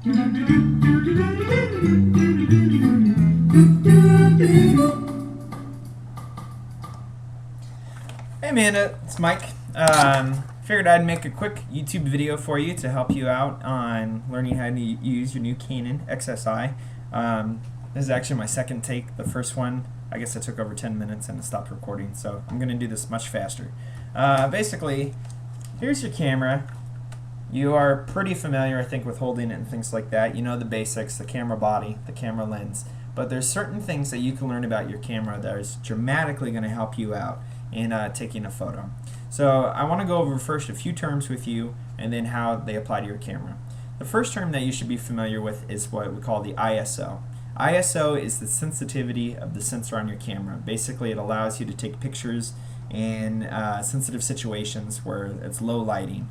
Hey Amanda, it's Mike. Figured I'd make a quick YouTube video for you to help you out on learning how to use your new Canon XSI. This is actually my second take. The first one, I guess I took over 10 minutes and it stopped recording, so I'm going to do this much faster. Basically, here's your camera. You are pretty familiar, I think, with holding it and things like that. You know the basics, the camera body, the camera lens. But there's certain things that you can learn about your camera that is dramatically going to help you out in taking a photo. So I want to go over first a few terms with you and then how they apply to your camera. The first term that you should be familiar with is what we call the ISO. ISO is the sensitivity of the sensor on your camera. Basically, it allows you to take pictures in sensitive situations where it's low lighting.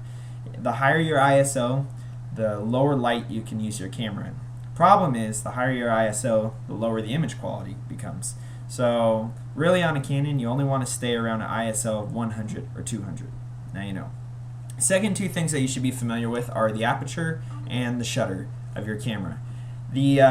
The higher your ISO, the lower light you can use your camera in. Problem is, the higher your ISO, the lower the image quality becomes. So really on a Canon, you only want to stay around an ISO of 100 or 200. Now you know. Second two things that you should be familiar with are the aperture and the shutter of your camera. The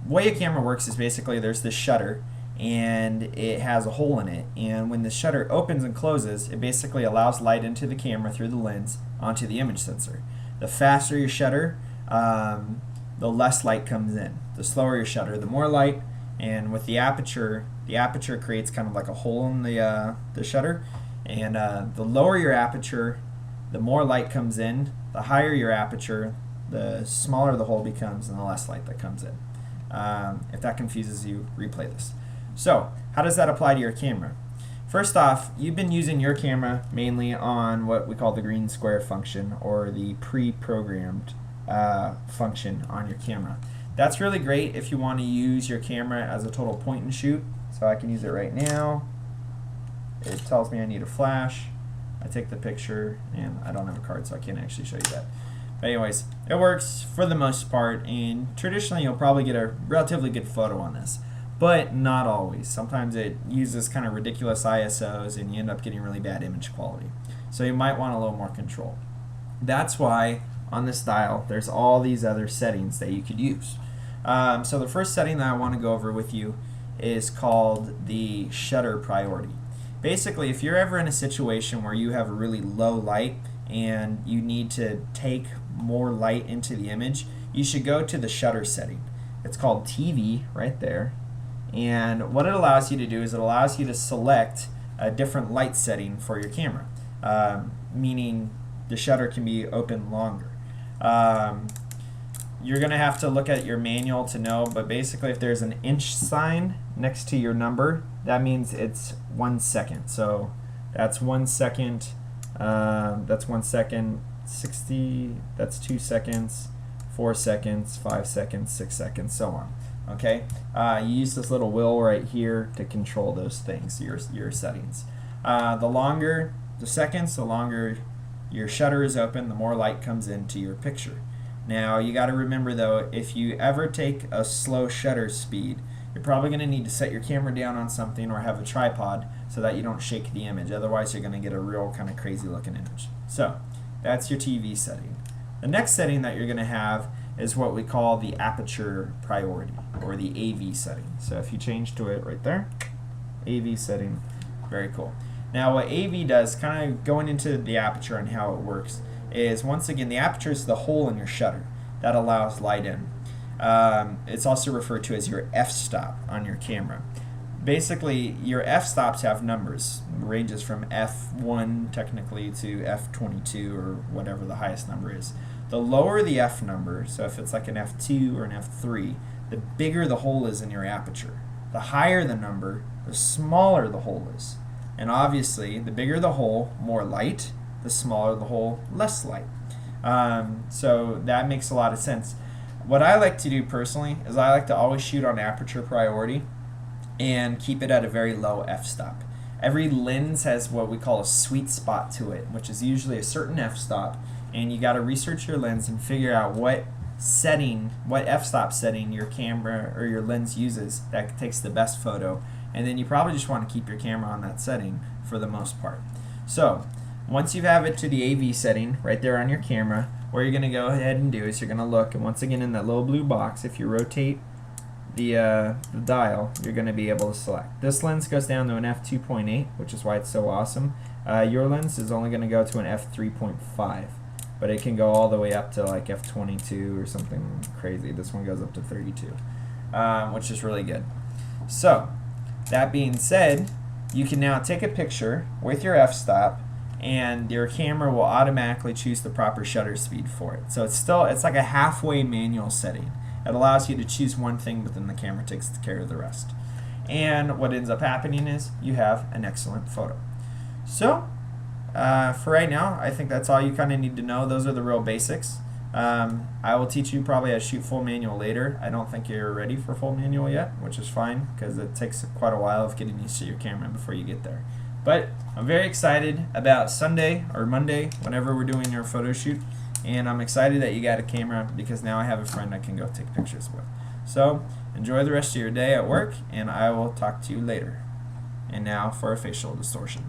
way a camera works is basically there's this shutter and it has a hole in it, and when the shutter opens and closes, it basically allows light into the camera through the lens onto the image sensor. The faster your shutter, the less light comes in. The slower your shutter, the more light. And with the aperture creates kind of like a hole in the shutter, and the lower your aperture, the more light comes in. The higher your aperture, the smaller the hole becomes and the less light that comes in. If that confuses you, replay this. So how does that apply to your camera? First off, you've been using your camera mainly on what we call the green square function, or the pre-programmed function on your camera. That's really great if you want to use your camera as a total point and shoot. So I can use it right now. It tells me I need a flash. I take the picture, and I don't have a card, so I can't actually show you that. But anyways, it works for the most part, and traditionally you'll probably get a relatively good photo on this. But not always. Sometimes it uses kind of ridiculous ISOs and you end up getting really bad image quality. So you might want a little more control. That's why on this dial there's all these other settings that you could use. So the first setting that I want to go over with you is called the shutter priority. Basically, if you're ever in a situation where you have a really low light and you need to take more light into the image, you should go to the shutter setting. It's called TV right there. And what it allows you to do is it allows you to select a different light setting for your camera, meaning the shutter can be open longer. You're going to have to look at your manual to know, but basically if there's an inch sign next to your number, that means it's 1 second. So that's 1 second, that's 1 second, 60, that's 2 seconds, 4 seconds, 5 seconds, 6 seconds, so on. Okay, you use this little wheel right here to control those things, your settings. The longer the seconds, the longer your shutter is open, the more light comes into your picture. Now you got to remember though, if you ever take a slow shutter speed, you're probably going to need to set your camera down on something or have a tripod so that you don't shake the image. Otherwise you're going to get a real kind of crazy looking image. So that's your TV setting. The next setting that you're going to have is what we call the aperture priority, or the AV setting. So if you change to it right there, AV setting, very cool. Now what AV does, kind of going into the aperture and how it works, is once again the aperture is the hole in your shutter that allows light in. It's also referred to as your f-stop on your camera. Basically your f-stops have numbers, ranges from f1 technically to f22 or whatever the highest number is. The lower the f number, so if it's like an f2 or an f3, the bigger the hole is in your aperture. The higher the number, the smaller the hole is. And obviously, the bigger the hole, more light. The smaller the hole, less light. So that makes a lot of sense. What I like to do personally is I like to always shoot on aperture priority and keep it at a very low f-stop. Every lens has what we call a sweet spot to it, which is usually a certain f-stop, and you got to research your lens and figure out what f-stop setting your camera or your lens uses that takes the best photo, and then you probably just want to keep your camera on that setting for the most part. So once you have it to the AV setting right there on your camera, what you're going to go ahead and do is you're going to look, and once again in that little blue box, if you rotate the dial, you're going to be able to select. This lens goes down to an f2.8, which is why it's so awesome. Your lens is only going to go to an f3.5, but it can go all the way up to like f22 or something crazy. This one goes up to 32, which is really good. So, that being said, you can now take a picture with your f-stop, and your camera will automatically choose the proper shutter speed for it. So it's like a halfway manual setting. It allows you to choose one thing, but then the camera takes care of the rest. And what ends up happening is you have an excellent photo. So for right now, I think that's all you kind of need to know. Those are the real basics. I will teach you probably how to shoot full manual later. I don't think you're ready for full manual yet, which is fine because it takes quite a while of getting used to your camera before you get there. But I'm very excited about Sunday or Monday, whenever we're doing your photo shoot, and I'm excited that you got a camera because now I have a friend I can go take pictures with. So enjoy the rest of your day at work, and I will talk to you later. And now for a facial distortion.